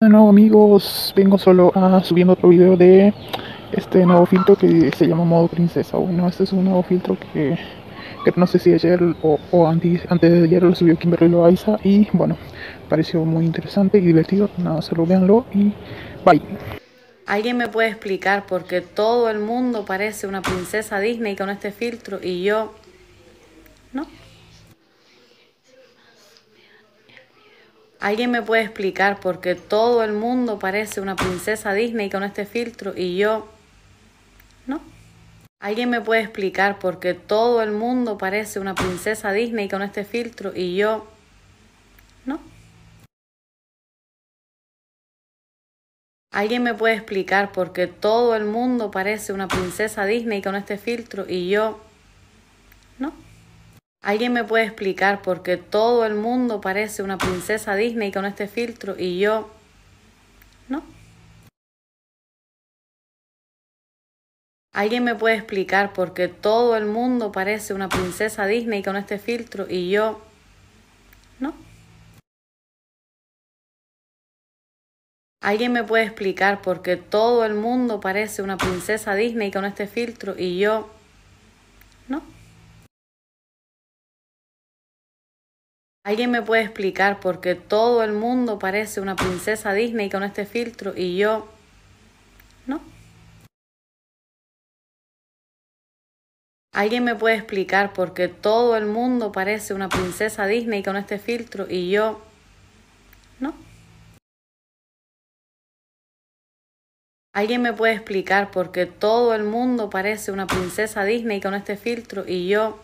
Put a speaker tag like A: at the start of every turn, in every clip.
A: Bueno amigos, vengo solo subiendo otro video de este nuevo filtro que se llama modo princesa. Bueno, este es un nuevo filtro que no sé si ayer o antes de ayer lo subió Kimberly Loaiza y bueno, pareció muy interesante y divertido. Nada, solo véanlo y bye.
B: ¿Alguien me puede explicar por qué todo el mundo parece una princesa Disney con este filtro y yo no? ¿Alguien me puede explicar por qué todo el mundo parece una princesa Disney con este filtro y yo no? ¿Alguien me puede explicar por qué todo el mundo parece una princesa Disney con este filtro y yo no? ¿Alguien me puede explicar por qué todo el mundo parece una princesa Disney con este filtro y yo no? ¿Alguien me puede explicar por qué todo el mundo parece una princesa Disney con este filtro y yo no? ¿Alguien me puede explicar por qué todo el mundo parece una princesa Disney con este filtro y yo no? ¿Alguien me puede explicar por qué todo el mundo parece una princesa Disney con este filtro y yo no? ¿Alguien me puede explicar por qué todo el mundo parece una princesa Disney con este filtro y yo no? ¿Alguien me puede explicar por qué todo el mundo parece una princesa Disney con este filtro y yo no? ¿Alguien me puede explicar por qué todo el mundo parece una princesa Disney con este filtro y yo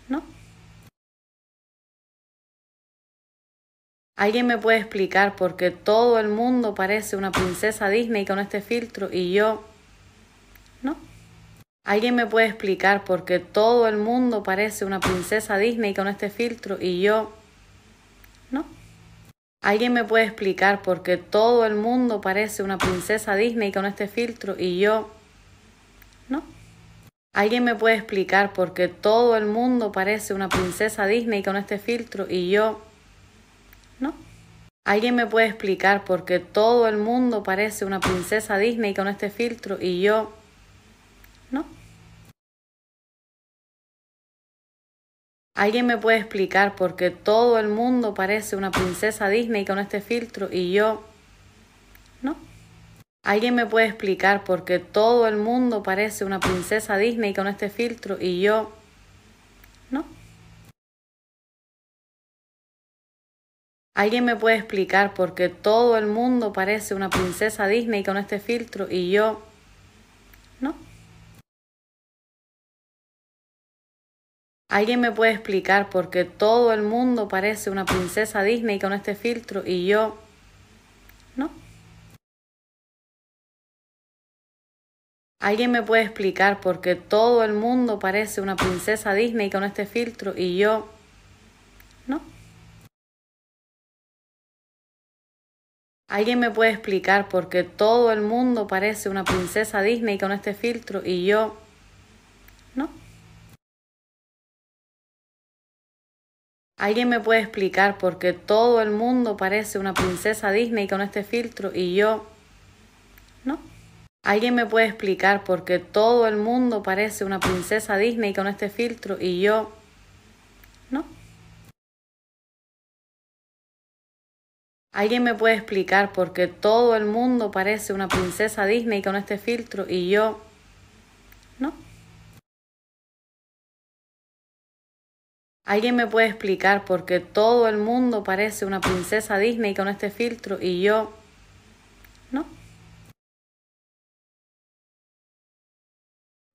B: no? ¿Alguien me puede explicar por qué todo el mundo parece una princesa Disney con este filtro y yo no? ¿Alguien me puede explicar por qué todo el mundo parece una princesa Disney con este filtro y yo no? ¿Alguien me puede explicar por qué todo el mundo parece una princesa Disney con este filtro y yo no? ¿Alguien me puede explicar por qué todo el mundo parece una princesa Disney con este filtro y yo no? ¿Alguien me puede explicar por qué todo el mundo parece una princesa Disney con este filtro y yo no? ¿Alguien me puede explicar por qué todo el mundo parece una princesa Disney con este filtro y yo no? ¿Alguien me puede explicar por qué todo el mundo parece una princesa Disney con este filtro y yo no? ¿Alguien me puede explicar por qué todo el mundo parece una princesa Disney con este filtro y yo no? ¿Alguien me puede explicar por qué todo el mundo parece una princesa Disney con este filtro y yo no? ¿Alguien me puede explicar por qué todo el mundo parece una princesa Disney con este filtro y yo no? ¿Alguien me puede explicar por qué todo el mundo parece una princesa Disney con este filtro y yo no? ¿Alguien me puede explicar por qué todo el mundo parece una princesa Disney con este filtro y yo no? ¿Alguien me puede explicar por qué todo el mundo parece una princesa Disney con este filtro y yo no? ¿Alguien me puede explicar por qué todo el mundo parece una princesa Disney con este filtro y yo no? ¿Alguien me puede explicar por qué todo el mundo parece una princesa Disney con este filtro y yo no?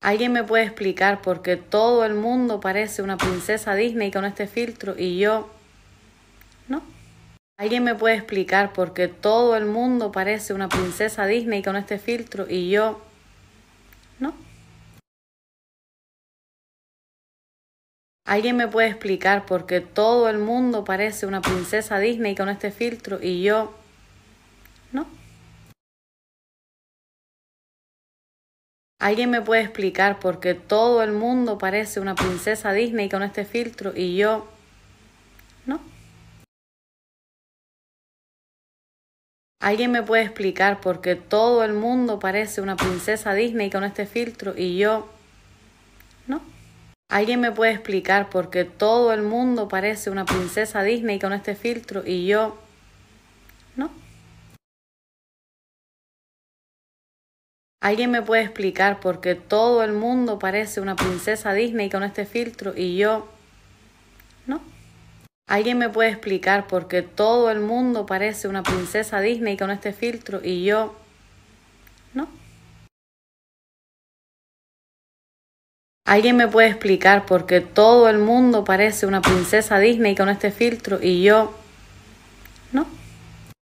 B: ¿Alguien me puede explicar por qué todo el mundo parece una princesa Disney con este filtro y yo no? ¿Alguien me puede explicar por qué todo el mundo parece una princesa Disney con este filtro y yo no? ¿Alguien me puede explicar por qué todo el mundo parece una princesa Disney con este filtro y yo no? ¿Alguien me puede explicar por qué todo el mundo parece una princesa Disney con este filtro y yo no? ¿Alguien me puede explicar por qué todo el mundo parece una princesa Disney con este filtro y yo no? ¿Alguien me puede explicar por qué todo el mundo parece una princesa Disney con este filtro y yo no? ¿Alguien me puede explicar por qué todo el mundo parece una princesa Disney con este filtro y yo no? ¿Alguien me puede explicar por qué todo el mundo parece una princesa Disney con este filtro y yo no? ¿Alguien me puede explicar por qué todo el mundo parece una princesa Disney con este filtro y yo no?